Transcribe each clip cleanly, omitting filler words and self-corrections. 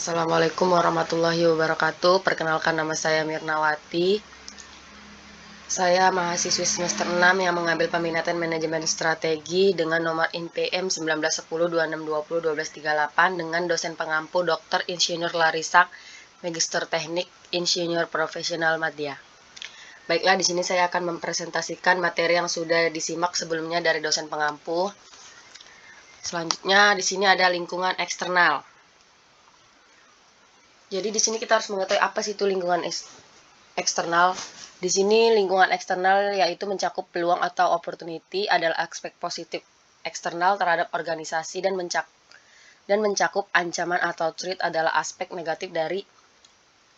Assalamualaikum warahmatullahi wabarakatuh. Perkenalkan, nama saya Mirnawati. Saya mahasiswi semester 6 yang mengambil peminatan manajemen strategi dengan nomor INPM 191026201238 dengan dosen pengampu Dr. Insinyur Larisak, Magister Teknik Insinyur Profesional Madya. Baiklah, di sini saya akan mempresentasikan materi yang sudah disimak sebelumnya dari dosen pengampu. Selanjutnya di sini ada lingkungan eksternal. Jadi di sini kita harus mengetahui apa sih itu lingkungan eksternal. Di sini lingkungan eksternal yaitu mencakup peluang atau opportunity adalah aspek positif eksternal terhadap organisasi dan mencakup ancaman atau threat adalah aspek negatif dari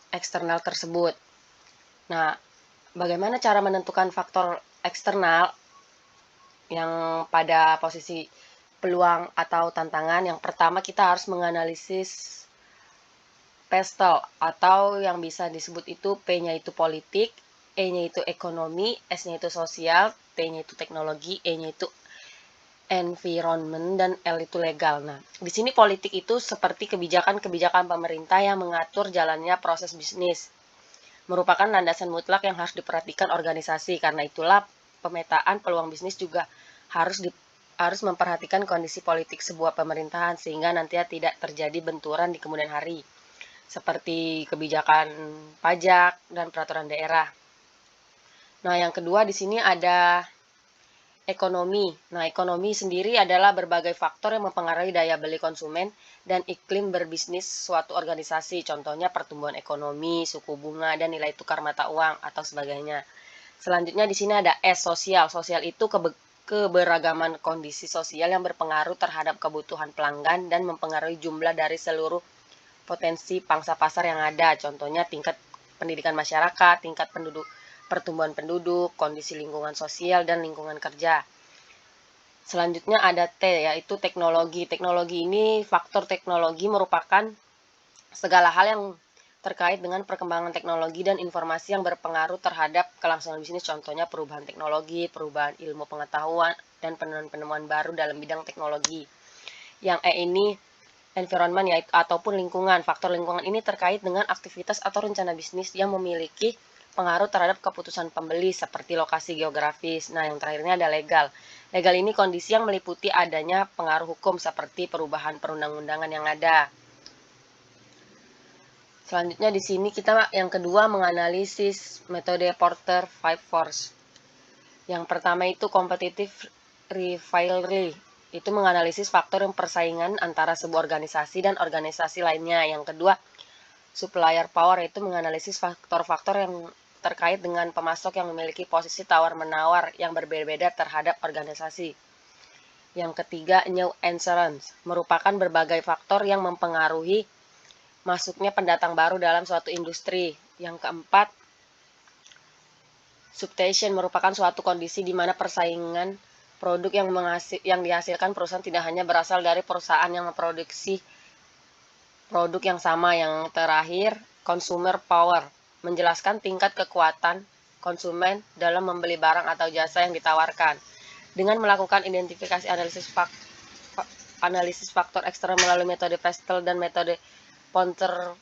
eksternal tersebut. Nah, bagaimana cara menentukan faktor eksternal yang pada posisi peluang atau tantangan? Yang pertama kita harus menganalisis PESTEL atau yang bisa disebut itu P-nya itu politik, E-nya itu ekonomi, S-nya itu sosial, T-nya itu teknologi, E-nya itu environment, dan L itu legal. Nah, di sini politik itu seperti kebijakan-kebijakan pemerintah yang mengatur jalannya proses bisnis. Merupakan landasan mutlak yang harus diperhatikan organisasi. Karena itulah pemetaan peluang bisnis juga harus memperhatikan kondisi politik sebuah pemerintahan sehingga nantinya tidak terjadi benturan di kemudian hari, seperti kebijakan pajak dan peraturan daerah. Nah, yang kedua di sini ada ekonomi. Nah, ekonomi sendiri adalah berbagai faktor yang mempengaruhi daya beli konsumen dan iklim berbisnis suatu organisasi. Contohnya pertumbuhan ekonomi, suku bunga, dan nilai tukar mata uang atau sebagainya. Selanjutnya di sini ada S, sosial. Sosial itu keberagaman kondisi sosial yang berpengaruh terhadap kebutuhan pelanggan dan mempengaruhi jumlah dari seluruh potensi pangsa pasar yang ada, contohnya tingkat pendidikan masyarakat, tingkat pertumbuhan penduduk, kondisi lingkungan sosial, dan lingkungan kerja. Selanjutnya ada T, yaitu teknologi. Teknologi ini, faktor teknologi merupakan segala hal yang terkait dengan perkembangan teknologi dan informasi yang berpengaruh terhadap kelangsungan bisnis, contohnya perubahan teknologi, perubahan ilmu pengetahuan, dan penemuan-penemuan baru dalam bidang teknologi. Yang E ini environment, yaitu ataupun lingkungan. Faktor lingkungan ini terkait dengan aktivitas atau rencana bisnis yang memiliki pengaruh terhadap keputusan pembeli seperti lokasi geografis. Nah, yang terakhirnya ada legal. Legal ini kondisi yang meliputi adanya pengaruh hukum seperti perubahan perundang-undangan yang ada. Selanjutnya di sini kita yang kedua menganalisis metode Porter 5 Force. Yang pertama itu competitive rivalry. Itu menganalisis faktor yang persaingan antara sebuah organisasi dan organisasi lainnya. Yang kedua, supplier power, itu menganalisis faktor-faktor yang terkait dengan pemasok yang memiliki posisi tawar-menawar yang berbeda-beda terhadap organisasi. Yang ketiga, new entrants, merupakan berbagai faktor yang mempengaruhi masuknya pendatang baru dalam suatu industri. Yang keempat, substitution, merupakan suatu kondisi di mana persaingan produk yang dihasilkan perusahaan tidak hanya berasal dari perusahaan yang memproduksi produk yang sama. Yang terakhir, consumer power, menjelaskan tingkat kekuatan konsumen dalam membeli barang atau jasa yang ditawarkan. Dengan melakukan identifikasi analisis faktor eksternal melalui metode PESTEL dan metode Porter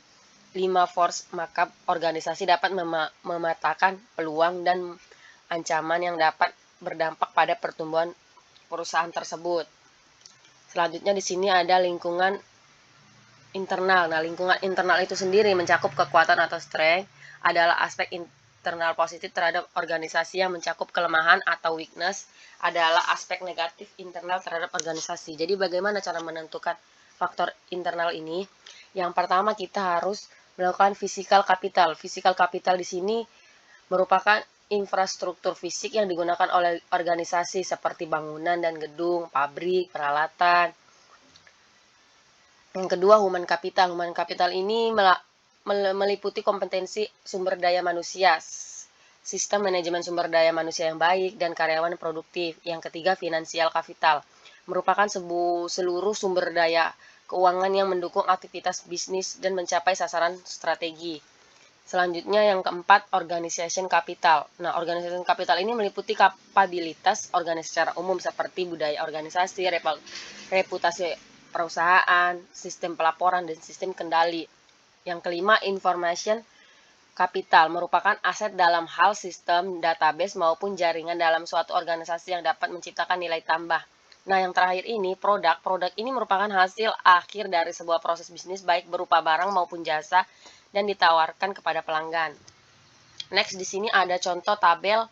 5 Force, maka organisasi dapat memetakan peluang dan ancaman yang dapat berdampak pada pertumbuhan perusahaan tersebut. Selanjutnya di sini ada lingkungan internal. Nah, lingkungan internal itu sendiri mencakup kekuatan atau strength, adalah aspek internal positif terhadap organisasi. Yang mencakup kelemahan atau weakness adalah aspek negatif internal terhadap organisasi. Jadi bagaimana cara menentukan faktor internal ini? Yang pertama kita harus melakukan physical capital. Physical capital di sini merupakan infrastruktur fisik yang digunakan oleh organisasi seperti bangunan dan gedung, pabrik, peralatan. Yang kedua, human capital. Human capital ini meliputi kompetensi sumber daya manusia, sistem manajemen sumber daya manusia yang baik, dan karyawan produktif. Yang ketiga, financial capital, merupakan seluruh sumber daya keuangan yang mendukung aktivitas bisnis dan mencapai sasaran strategi. Selanjutnya yang keempat, organization capital. Nah, organization capital ini meliputi kapabilitas organisasi secara umum seperti budaya organisasi, reputasi perusahaan, sistem pelaporan, dan sistem kendali. Yang kelima, information capital merupakan aset dalam hal sistem, database, maupun jaringan dalam suatu organisasi yang dapat menciptakan nilai tambah. Nah, yang terakhir ini, produk. Produk ini merupakan hasil akhir dari sebuah proses bisnis baik berupa barang maupun jasa dan ditawarkan kepada pelanggan. Next, di sini ada contoh tabel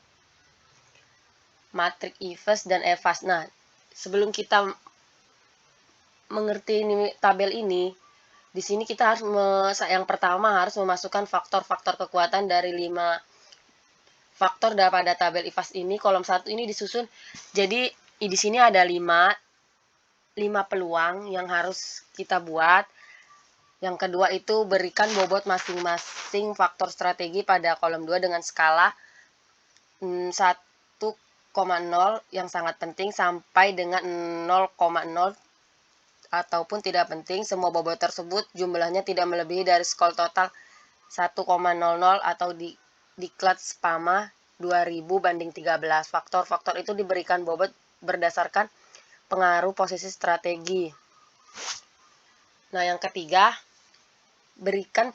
matrik IFES dan EVAS. Nah, sebelum kita mengerti ini, tabel ini, di sini kita harus yang pertama harus memasukkan faktor-faktor kekuatan dari 5 faktor pada tabel IFAS ini. Kolom 1 ini disusun. Jadi di sini ada 5 peluang yang harus kita buat. Yang kedua itu berikan bobot masing-masing faktor strategi pada kolom 2 dengan skala 1,0 yang sangat penting sampai dengan 0,0 ataupun tidak penting. Semua bobot tersebut jumlahnya tidak melebihi dari skor total 1,00 atau diklat spama 2000 banding 13. Faktor-faktor itu diberikan bobot berdasarkan pengaruh posisi strategi. Nah, yang ketiga, berikan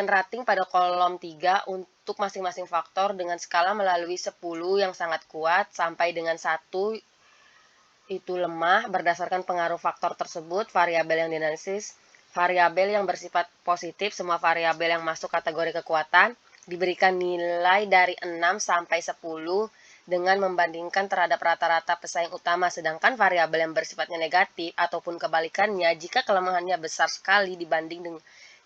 rating pada kolom 3 untuk masing-masing faktor dengan skala melalui 10 yang sangat kuat sampai dengan 1 itu lemah. Berdasarkan pengaruh faktor tersebut, variabel yang dianalisis, variabel yang bersifat positif, semua variabel yang masuk kategori kekuatan diberikan nilai dari 6 sampai 10 dengan membandingkan terhadap rata-rata pesaing utama, sedangkan variabel yang bersifatnya negatif ataupun kebalikannya jika kelemahannya besar sekali dibanding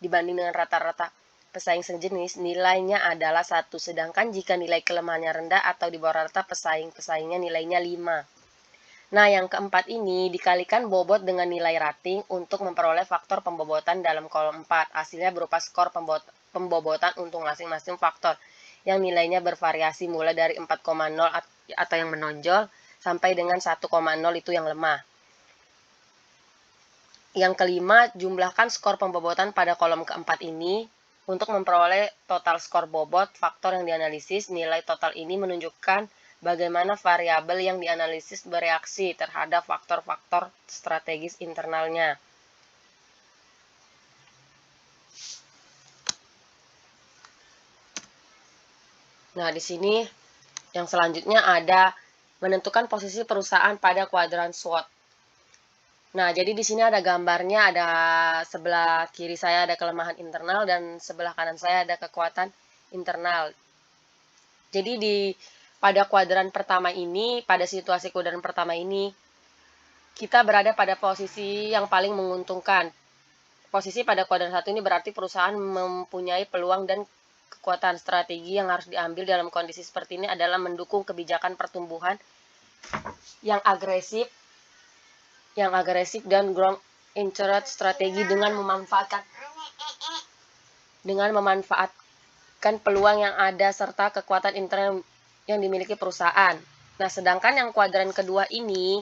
dengan rata-rata pesaing sejenis, nilainya adalah 1, sedangkan jika nilai kelemahannya rendah atau di bawah rata pesaingnya nilainya 5. Nah, yang keempat ini dikalikan bobot dengan nilai rating untuk memperoleh faktor pembobotan dalam kolom 4. Hasilnya berupa skor pembobotan untuk masing-masing faktor yang nilainya bervariasi mulai dari 4,0 atau yang menonjol sampai dengan 1,0 itu yang lemah. Yang kelima, jumlahkan skor pembobotan pada kolom keempat ini untuk memperoleh total skor bobot faktor yang dianalisis. Nilai total ini menunjukkan bagaimana variabel yang dianalisis bereaksi terhadap faktor-faktor strategis internalnya. Nah, di sini yang selanjutnya ada menentukan posisi perusahaan pada kuadran SWOT. Nah, jadi di sini ada gambarnya, ada sebelah kiri saya ada kelemahan internal dan sebelah kanan saya ada kekuatan internal. Jadi pada kuadran pertama ini, pada situasi kuadran pertama ini, kita berada pada posisi yang paling menguntungkan. Posisi pada kuadran 1 ini berarti perusahaan mempunyai peluang dan kekuatan. Strategi yang harus diambil dalam kondisi seperti ini adalah mendukung kebijakan pertumbuhan yang agresif dan growth interest strategi dengan memanfaatkan peluang yang ada serta kekuatan internal yang dimiliki perusahaan. Nah, sedangkan yang kuadran kedua ini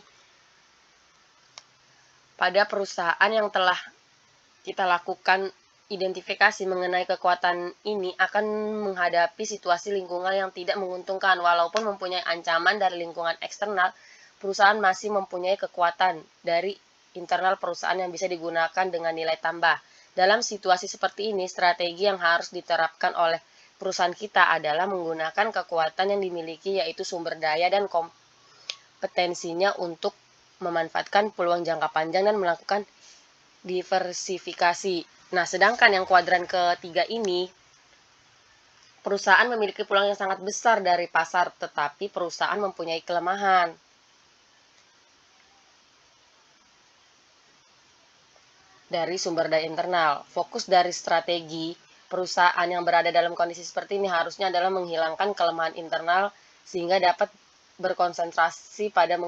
pada perusahaan yang telah kita lakukan identifikasi mengenai kekuatan ini akan menghadapi situasi lingkungan yang tidak menguntungkan. Walaupun mempunyai ancaman dari lingkungan eksternal, perusahaan masih mempunyai kekuatan dari internal perusahaan yang bisa digunakan dengan nilai tambah. Dalam situasi seperti ini, strategi yang harus diterapkan oleh perusahaan kita adalah menggunakan kekuatan yang dimiliki, yaitu sumber daya dan kompetensinya untuk memanfaatkan peluang jangka panjang dan melakukan diversifikasi. Nah, sedangkan yang kuadran ketiga ini, perusahaan memiliki peluang yang sangat besar dari pasar, tetapi perusahaan mempunyai kelemahan. Dari sumber daya internal. Fokus dari strategi perusahaan yang berada dalam kondisi seperti ini harusnya adalah menghilangkan kelemahan internal sehingga dapat berkonsentrasi pada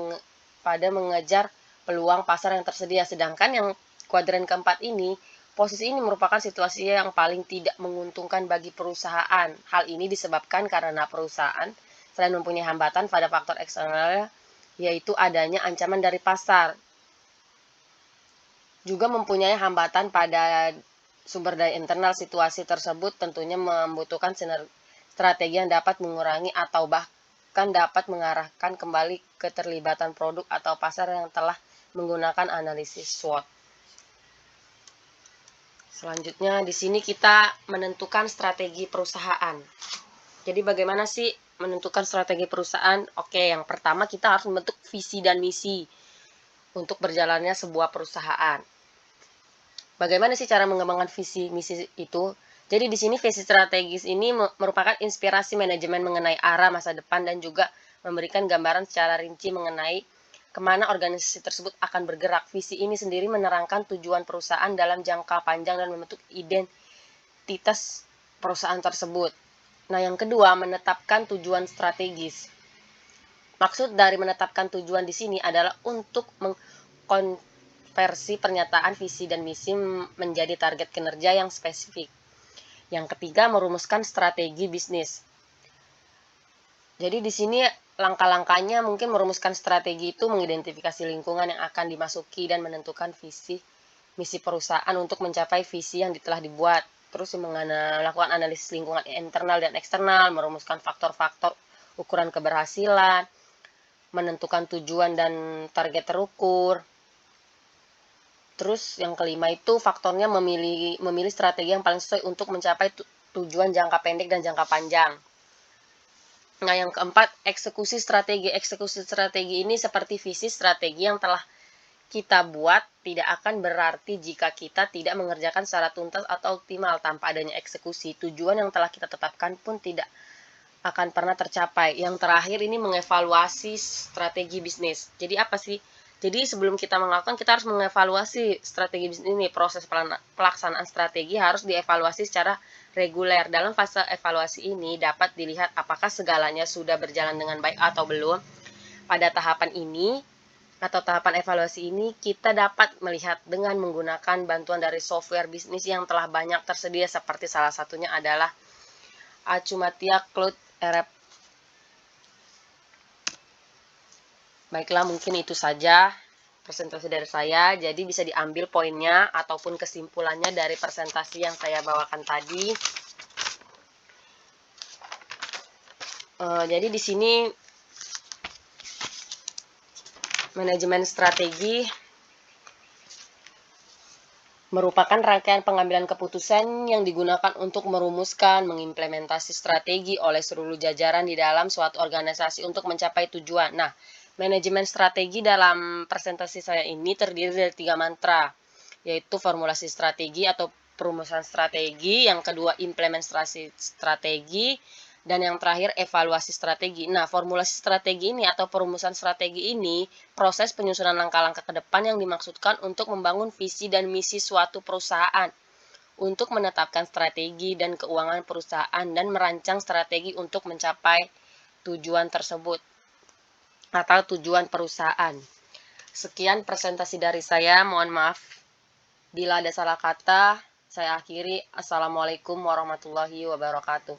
mengejar peluang pasar yang tersedia. Sedangkan yang kuadran keempat ini, posisi ini merupakan situasi yang paling tidak menguntungkan bagi perusahaan. Hal ini disebabkan karena perusahaan selain mempunyai hambatan pada faktor eksternal, yaitu adanya ancaman dari pasar, juga mempunyai hambatan pada sumber daya internal. Situasi tersebut tentunya membutuhkan strategi yang dapat mengurangi atau bahkan dapat mengarahkan kembali keterlibatan produk atau pasar yang telah menggunakan analisis SWOT. Selanjutnya di sini kita menentukan strategi perusahaan. Jadi bagaimana sih menentukan strategi perusahaan? Oke, yang pertama kita harus membentuk visi dan misi untuk berjalannya sebuah perusahaan. Bagaimana sih cara mengembangkan visi misi itu? Jadi di sini visi strategis ini merupakan inspirasi manajemen mengenai arah masa depan dan juga memberikan gambaran secara rinci mengenai kemana organisasi tersebut akan bergerak. Visi ini sendiri menerangkan tujuan perusahaan dalam jangka panjang dan membentuk identitas perusahaan tersebut. Nah, yang kedua, menetapkan tujuan strategis. Maksud dari menetapkan tujuan di sini adalah untuk mengkonversi pernyataan visi dan misi menjadi target kinerja yang spesifik. Yang ketiga, merumuskan strategi bisnis. Jadi di sini langkah-langkahnya mungkin merumuskan strategi itu mengidentifikasi lingkungan yang akan dimasuki dan menentukan visi misi perusahaan untuk mencapai visi yang telah dibuat. Terus melakukan analisis lingkungan internal dan eksternal, merumuskan faktor-faktor ukuran keberhasilan, menentukan tujuan dan target terukur. Terus yang kelima itu faktornya memilih strategi yang paling sesuai untuk mencapai tujuan jangka pendek dan jangka panjang. Nah, yang keempat, eksekusi strategi. Eksekusi strategi ini seperti visi strategi yang telah kita buat tidak akan berarti jika kita tidak mengerjakan secara tuntas atau optimal. Tanpa adanya eksekusi, tujuan yang telah kita tetapkan pun tidak akan pernah tercapai. Yang terakhir ini mengevaluasi strategi bisnis. Jadi apa sih? Jadi sebelum kita melakukan, kita harus mengevaluasi strategi bisnis ini. Proses pelaksanaan strategi harus dievaluasi secara reguler. Dalam fase evaluasi ini dapat dilihat apakah segalanya sudah berjalan dengan baik atau belum. Pada tahapan ini atau tahapan evaluasi ini, kita dapat melihat dengan menggunakan bantuan dari software bisnis yang telah banyak tersedia, seperti salah satunya adalah Acumatica Cloud ERP. Baiklah, mungkin itu saja presentasi dari saya. Jadi bisa diambil poinnya ataupun kesimpulannya dari presentasi yang saya bawakan tadi. Jadi di sini manajemen strategi merupakan rangkaian pengambilan keputusan yang digunakan untuk merumuskan, mengimplementasi strategi oleh seluruh jajaran di dalam suatu organisasi untuk mencapai tujuan. Nah, manajemen strategi dalam presentasi saya ini terdiri dari 3 mantra, yaitu formulasi strategi atau perumusan strategi, yang kedua implementasi strategi, dan yang terakhir evaluasi strategi. Nah, formulasi strategi ini atau perumusan strategi ini proses penyusunan langkah-langkah ke depan yang dimaksudkan untuk membangun visi dan misi suatu perusahaan, untuk menetapkan strategi dan keuangan perusahaan, dan merancang strategi untuk mencapai tujuan tersebut atau tujuan perusahaan. Sekian presentasi dari saya, mohon maaf bila ada salah kata. Saya akhiri. Assalamualaikum warahmatullahi wabarakatuh.